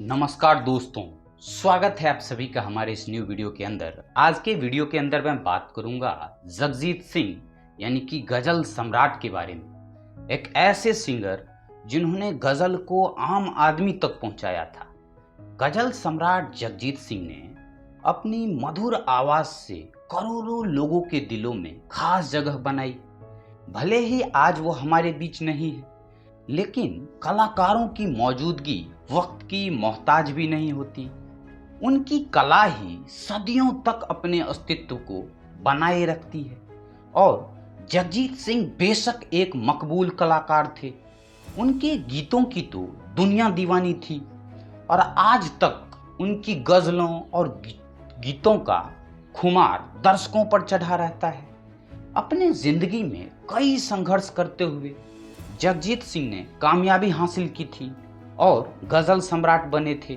नमस्कार दोस्तों, स्वागत है आप सभी का हमारे इस न्यू वीडियो के अंदर। आज के वीडियो के अंदर मैं बात करूंगा जगजीत सिंह यानी कि गजल सम्राट के बारे में। एक ऐसे सिंगर जिन्होंने गजल को आम आदमी तक पहुंचाया था। गजल सम्राट जगजीत सिंह ने अपनी मधुर आवाज से करोड़ों लोगों के दिलों में खास जगह बनाई। भले ही आज वो हमारे बीच नहीं है, लेकिन कलाकारों की मौजूदगी वक्त की मोहताज भी नहीं होती। उनकी कला ही सदियों तक अपने अस्तित्व को बनाए रखती है। और जगजीत सिंह बेशक एक मकबूल कलाकार थे। उनके गीतों की तो दुनिया दीवानी थी और आज तक उनकी गजलों और गीतों का खुमार दर्शकों पर चढ़ा रहता है। अपने जिंदगी में कई संघर्ष करते हुए जगजीत सिंह ने कामयाबी हासिल की थी और गजल सम्राट बने थे।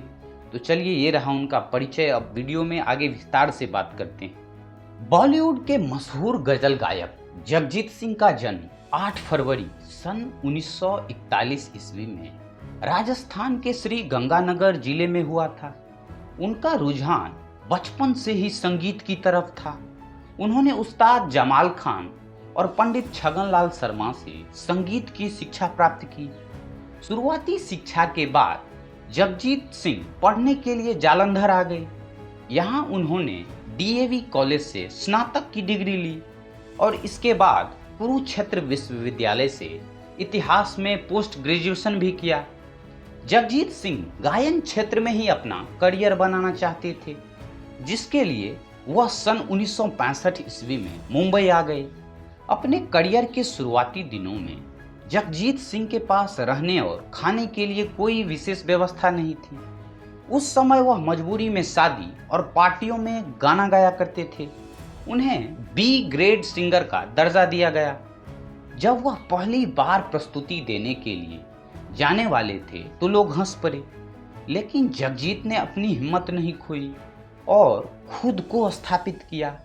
तो चलिए, ये रहा उनका परिचय। अब वीडियो में आगे विस्तार से बात करते हैं। बॉलीवुड के मशहूर गजल गायक जगजीत सिंह का जन्म 8 फरवरी सन 1941 ईस्वी में राजस्थान के श्री गंगानगर जिले में हुआ था। उनका रुझान बचपन से ही संगीत की तरफ था। उन्होंने उस्ताद जमाल खान और पंडित छगनलाल शर्मा से संगीत की शिक्षा प्राप्त की। शुरुआती शिक्षा के बाद जगजीत सिंह पढ़ने के लिए जालंधर आ गए। यहाँ उन्होंने डीएवी कॉलेज से स्नातक की डिग्री ली और इसके बाद कुरुक्षेत्र विश्वविद्यालय से इतिहास में पोस्ट ग्रेजुएशन भी किया। जगजीत सिंह गायन क्षेत्र में ही अपना करियर बनाना चाहते थे, जिसके लिए वह सन 1965 ईस्वी में मुंबई आ गए। अपने करियर के शुरुआती दिनों में जगजीत सिंह के पास रहने और खाने के लिए कोई विशेष व्यवस्था नहीं थी। उस समय वह मजबूरी में शादी और पार्टियों में गाना गाया करते थे। उन्हें बी ग्रेड सिंगर का दर्जा दिया गया। जब वह पहली बार प्रस्तुति देने के लिए जाने वाले थे तो लोग हंस पड़े, लेकिन जगजीत ने अपनी हिम्मत नहीं खोई और खुद को स्थापित किया।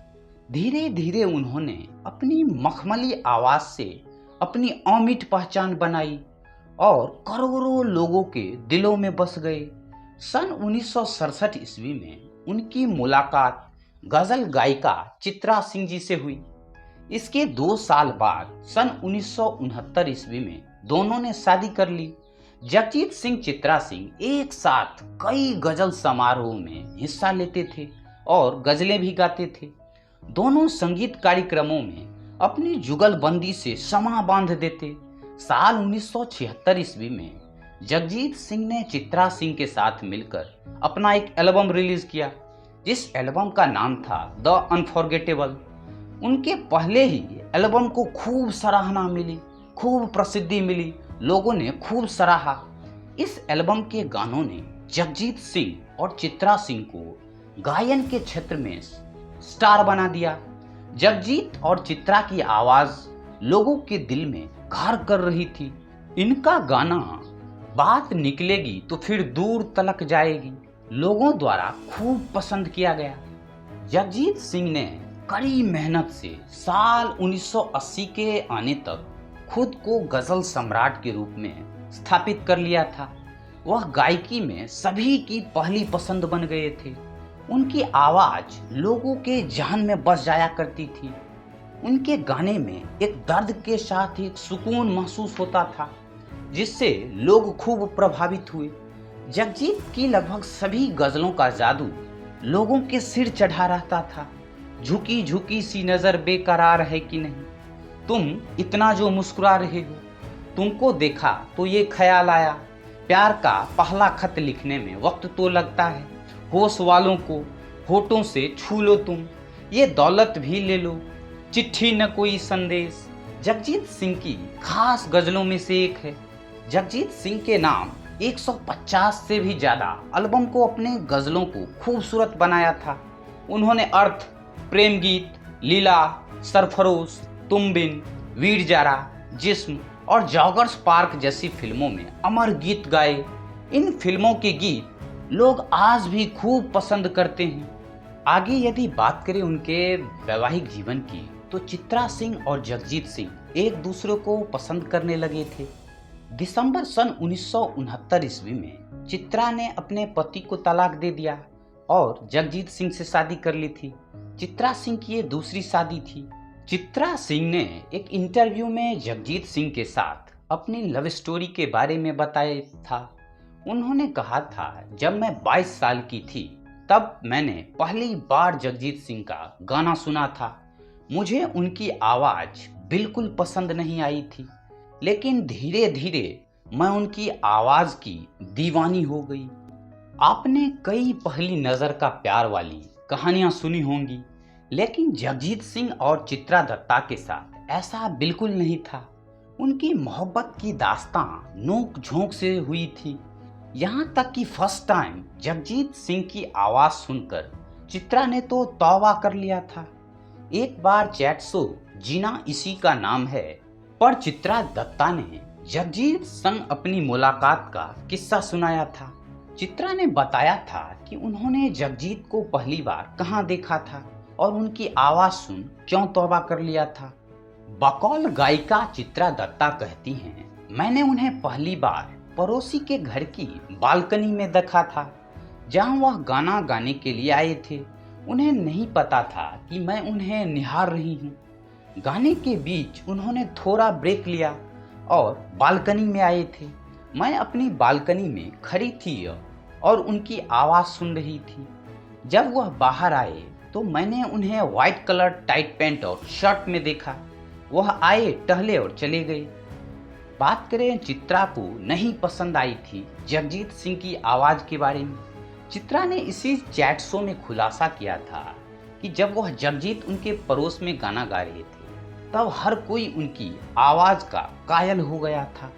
धीरे धीरे उन्होंने अपनी मखमली आवाज से अपनी अमिट पहचान बनाई और करोड़ों लोगों के दिलों में बस गए। सन 1967 ईस्वी में उनकी मुलाकात गजल गायिका चित्रा सिंह जी से हुई। इसके 2 साल बाद सन 1969 ईस्वी में दोनों ने शादी कर ली। जगजीत सिंह चित्रा सिंह एक साथ कई गजल समारोह में हिस्सा लेते थे और गजलें भी गाते थे। दोनों संगीत कार्यक्रमों में अपनी जुगलबंदी से समा बांध देते। साल 1976 ईस्वी में जगजीत सिंह ने चित्रा सिंह के साथ मिलकर अपना एक एल्बम रिलीज किया, जिस एल्बम का नाम था द अनफॉरगेटेबल। उनके पहले ही एल्बम को खूब सराहना मिली, खूब प्रसिद्धि मिली, लोगों ने खूब सराहा। इस एल्बम के गानों ने जगजीत सिंह और चित्रा सिंह को गायन के क्षेत्र में स्टार बना दिया। जगजीत और चित्रा की आवाज लोगों के दिल में घर कर रही थी। इनका गाना बात निकलेगी तो फिर दूर तलक जाएगी लोगों द्वारा खूब पसंद किया गया। जगजीत सिंह ने कड़ी मेहनत से साल 1980 के आने तक खुद को गजल सम्राट के रूप में स्थापित कर लिया था। वह गायकी में सभी की पहली पसंद बन गए थे। उनकी आवाज लोगों के जहन में बस जाया करती थी। उनके गाने में एक दर्द के साथ एक सुकून महसूस होता था, जिससे लोग खूब प्रभावित हुए। जगजीत की लगभग सभी गजलों का जादू लोगों के सिर चढ़ा रहता था। झुकी झुकी सी नजर बेकरार है कि नहीं, तुम इतना जो मुस्कुरा रहे हो, तुमको देखा तो ये ख्याल आया, प्यार का पहला खत लिखने में वक्त तो लगता है, होश वालों को होठों से छू लो तुम, ये दौलत भी ले लो, चिट्ठी न कोई संदेश। जगजीत सिंह की खास गजलों में से एक है। जगजीत सिंह के नाम 150 से भी ज्यादा एल्बम को अपने गजलों को खूबसूरत बनाया था। उन्होंने अर्थ, प्रेम गीत, लीला, सरफरोश, तुम बिन, वीर जारा, जिस्म और जॉगर्स पार्क जैसी फिल्मों में अमर गीत गाए। इन फिल्मों के गीत लोग आज भी खूब पसंद करते हैं। आगे यदि बात करें उनके वैवाहिक जीवन की, तो चित्रा सिंह और जगजीत सिंह एक दूसरे को पसंद करने लगे थे। दिसंबर सन 1969 ईस्वी में चित्रा ने अपने पति को तलाक दे दिया और जगजीत सिंह से शादी कर ली थी। चित्रा सिंह की ये दूसरी शादी थी। चित्रा सिंह ने एक इंटरव्यू में जगजीत सिंह के साथ अपनी लव स्टोरी के बारे में बताया था। उन्होंने कहा था, जब मैं 22 साल की थी तब मैंने पहली बार जगजीत सिंह का गाना सुना था। मुझे उनकी आवाज़ बिल्कुल पसंद नहीं आई थी, लेकिन धीरे धीरे मैं उनकी आवाज़ की दीवानी हो गई। आपने कई पहली नज़र का प्यार वाली कहानियाँ सुनी होंगी, लेकिन जगजीत सिंह और चित्रा दत्ता के साथ ऐसा बिल्कुल नहीं था। उनकी मोहब्बत की दास्तां नोक झोंक से हुई थी। यहाँ तक कि फर्स्ट टाइम जगजीत सिंह की आवाज़ सुनकर चित्रा ने तो तौबा कर लिया था। एक बार चैट शो जीना इसी का नाम है पर चित्रा दत्ता ने जगजीत संग अपनी मुलाकात का किस्सा सुनाया था। चित्रा ने बताया था कि उन्होंने जगजीत को पहली बार कहाँ देखा था और उनकी आवाज़ सुन क्यों तौबा कर लिया था। बकौल गायिका चित्रा दत्ता कहती हैं, मैंने उन्हें पहली बार पड़ोसी के घर की बालकनी में देखा था, जहां वह गाना गाने के लिए आए थे। उन्हें नहीं पता था कि मैं उन्हें निहार रही हूँ। गाने के बीच उन्होंने थोड़ा ब्रेक लिया और बालकनी में आए थे। मैं अपनी बालकनी में खड़ी थी और उनकी आवाज़ सुन रही थी। जब वह बाहर आए तो मैंने उन्हें वाइट कलर टाइट पैंट और शर्ट में देखा। वह आए, टहले और चले गए। बात करें चित्रा को नहीं पसंद आई थी जगजीत सिंह की आवाज़ के बारे में। चित्रा ने इसी चैट शो में खुलासा किया था कि जब वह जगजीत उनके पड़ोस में गाना गा रहे थे तब हर कोई उनकी आवाज़ का कायल हो गया था,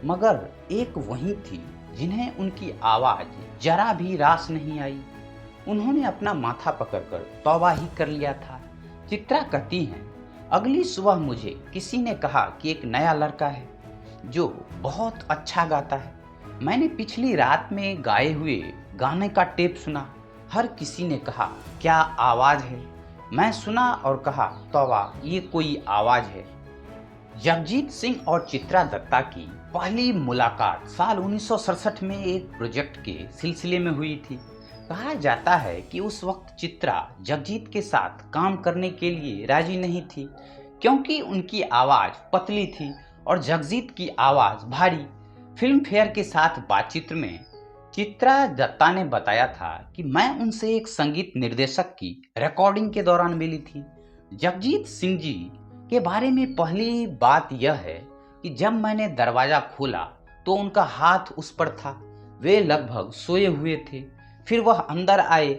मगर एक वही थी जिन्हें उनकी आवाज़ जरा भी रास नहीं आई। उन्होंने अपना माथा पकड़कर तौबा ही कर लिया था। चित्रा कहती हैं, अगली सुबह मुझे किसी ने कहा कि एक नया लड़का है जो बहुत अच्छा गाता है। मैंने पिछली रात में गाए हुए गाने का टेप सुना। हर किसी ने कहा, क्या आवाज़ है। मैं सुना और कहा, तौबा, ये कोई आवाज़ है। जगजीत सिंह और चित्रा दत्ता की पहली मुलाकात साल 1967 में एक प्रोजेक्ट के सिलसिले में हुई थी। कहा जाता है कि उस वक्त चित्रा जगजीत के साथ काम करने के लिए राजी नहीं थी, क्योंकि उनकी आवाज़ पतली थी और जगजीत की आवाज़ भारी। फिल्म फेयर के साथ बातचीत में चित्रा दत्ता ने बताया था कि मैं उनसे एक संगीत निर्देशक की रिकॉर्डिंग के दौरान मिली थी। जगजीत सिंह जी के बारे में पहली बात यह है कि जब मैंने दरवाज़ा खोला तो उनका हाथ उस पर था। वे लगभग सोए हुए थे। फिर वह अंदर आए,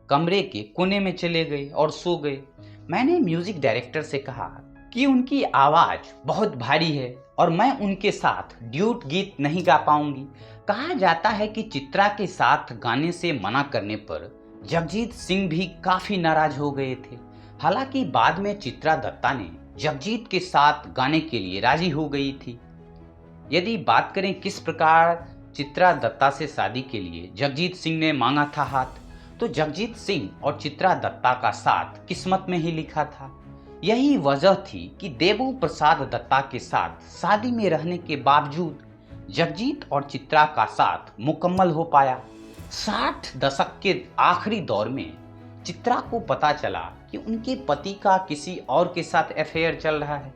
कमरे के कोने में चले गए और सो गए। मैंने म्यूजिक डायरेक्टर से कहा कि उनकी आवाज़ बहुत भारी है और मैं उनके साथ ड्यूट गीत नहीं गा पाऊंगी। कहा जाता है कि चित्रा के साथ गाने से मना करने पर जगजीत सिंह भी काफ़ी नाराज हो गए थे। हालांकि बाद में चित्रा दत्ता ने जगजीत के साथ गाने के लिए राजी हो गई थी। यदि बात करें किस प्रकार चित्रा दत्ता से शादी के लिए जगजीत सिंह ने मांगा था हाथ, तो जगजीत सिंह और चित्रा दत्ता का साथ किस्मत में ही लिखा था। यही वजह थी कि देवू प्रसाद दत्ता के साथ शादी में रहने के बावजूद जगजीत और चित्रा का साथ मुकम्मल हो पाया। 60 दशक के आखिरी दौर में चित्रा को पता चला कि उनके पति का किसी और के साथ अफेयर चल रहा है,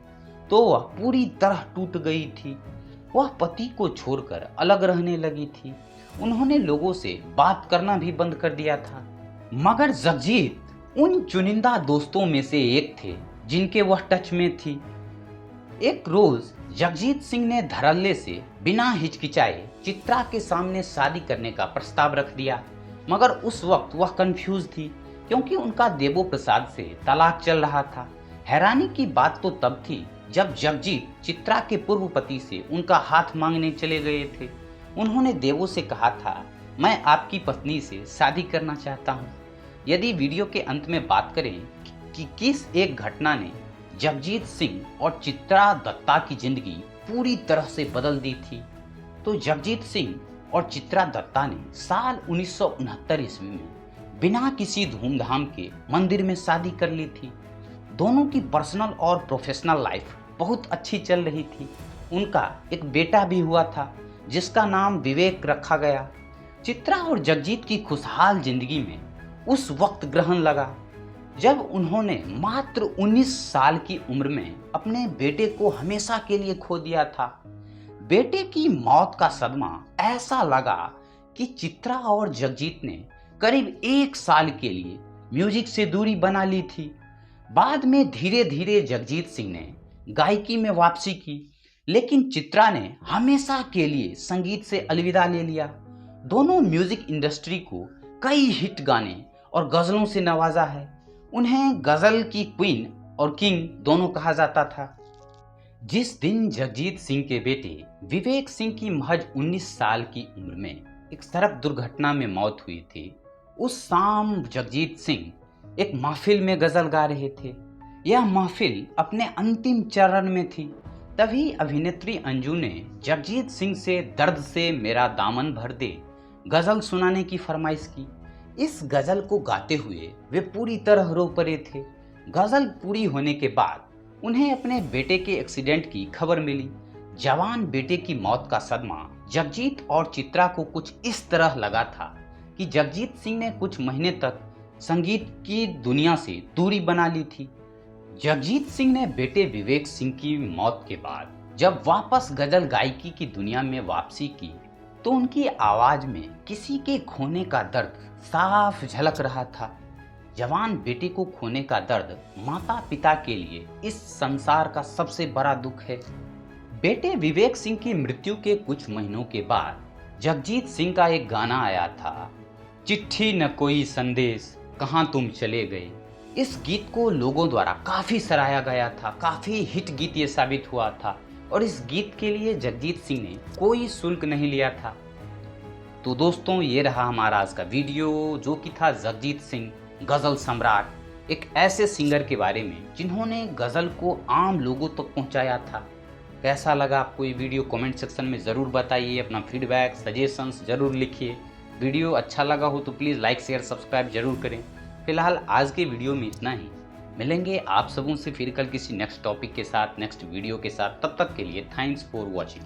तो वह पूरी तरह टूट गई थी। वह पति को छोड़कर अलग रहने लगी थी। उन्होंने लोगों से बात करना भी बंद कर दिया था। मगर जगजीत उन चुनिंदा दोस्तों में से एक थे जिनके वह टच में थी। एक रोज जगजीत सिंह ने धड़ल्ले से बिना हिचकिचाए चित्रा के सामने शादी करने का प्रस्ताव रख दिया, मगर उस वक्त वह कंफ्यूज थी क्योंकि उनका देवो प्रसाद से तलाक चल रहा था। हैरानी की बात तो तब थी जब जगजीत चित्रा के पूर्व पति से उनका हाथ मांगने चले गए थे। उन्होंने देवो से कहा था, मैं आपकी पत्नी से शादी करना चाहता हूँ। यदि वीडियो के अंत में बात करें कि किस एक घटना ने जगजीत सिंह और चित्रा दत्ता की जिंदगी पूरी तरह से बदल दी थी, तो जगजीत सिंह और चित्रा दत्ता ने साल 1969 ईस्वी में बिना किसी धूमधाम के मंदिर में शादी कर ली थी। दोनों की पर्सनल और प्रोफेशनल लाइफ बहुत अच्छी चल रही थी। उनका एक बेटा भी हुआ था जिसका नाम विवेक रखा गया। चित्रा और जगजीत की खुशहाल जिंदगी में उस वक्त ग्रहण लगा जब उन्होंने मात्र 19 साल की उम्र में अपने बेटे को हमेशा के लिए खो दिया था। बेटे की मौत का सदमा ऐसा लगा कि चित्रा और जगजीत ने करीब 1 साल के लिए म्यूजिक से दूरी बना ली थी। बाद में धीरे धीरे जगजीत सिंह ने गायकी में वापसी की, लेकिन चित्रा ने हमेशा के लिए संगीत से अलविदा ले लिया। दोनों म्यूजिक इंडस्ट्री को कई हिट गाने और गजलों से नवाजा है। उन्हें गजल की क्वीन और किंग दोनों कहा जाता था। जिस दिन जगजीत सिंह के बेटे विवेक सिंह की महज 19 साल की उम्र में एक सड़क दुर्घटना में मौत हुई थी, उस शाम जगजीत सिंह एक महफिल में गजल गा रहे थे। यह महफिल अपने अंतिम चरण में थी। तभी अभिनेत्री अंजू ने जगजीत सिंह से दर्द से मेरा दामन भर दे गजल सुनाने की फरमाइश की। इस गजल को गाते हुए वे पूरी तरह रो पड़े थे। गजल पूरी होने के बाद उन्हें अपने बेटे के एक्सीडेंट की खबर मिली। जवान बेटे की मौत का सदमा जगजीत और चित्रा को कुछ इस तरह लगा था कि जगजीत सिंह ने कुछ महीने तक संगीत की दुनिया से दूरी बना ली थी। जगजीत सिंह ने बेटे विवेक सिंह की मौत के बाद जब वापस गजल गायकी की दुनिया में वापसी की तो उनकी आवाज में किसी के खोने का दर्द साफ झलक रहा था। जवान बेटे को खोने का दर्द माता पिता के लिए इस संसार का सबसे बड़ा दुख है। बेटे विवेक सिंह की मृत्यु के कुछ महीनों के बाद जगजीत सिंह का एक गाना आया था, चिट्ठी न कोई संदेश कहाँ तुम चले गए। इस गीत को लोगों द्वारा काफी सराहा गया था, काफी हिट गीत ये साबित हुआ था और इस गीत के लिए जगजीत सिंह ने कोई शुल्क नहीं लिया था। तो दोस्तों, ये रहा हमारा आज का वीडियो जो कि था जगजीत सिंह गजल सम्राट, एक ऐसे सिंगर के बारे में जिन्होंने गजल को आम लोगों तक पहुंचाया था। कैसा लगा आपको ये वीडियो कमेंट सेक्शन में ज़रूर बताइए। अपना फीडबैक सजेशंस ज़रूर लिखिए। वीडियो अच्छा लगा हो तो प्लीज़ लाइक शेयर सब्सक्राइब जरूर करें। फिलहाल आज के वीडियो में इतना ही। मिलेंगे आप सबों से फिर कल किसी नेक्स्ट टॉपिक के साथ, नेक्स्ट वीडियो के साथ। तब तक के लिए थैंक्स फॉर वॉचिंग।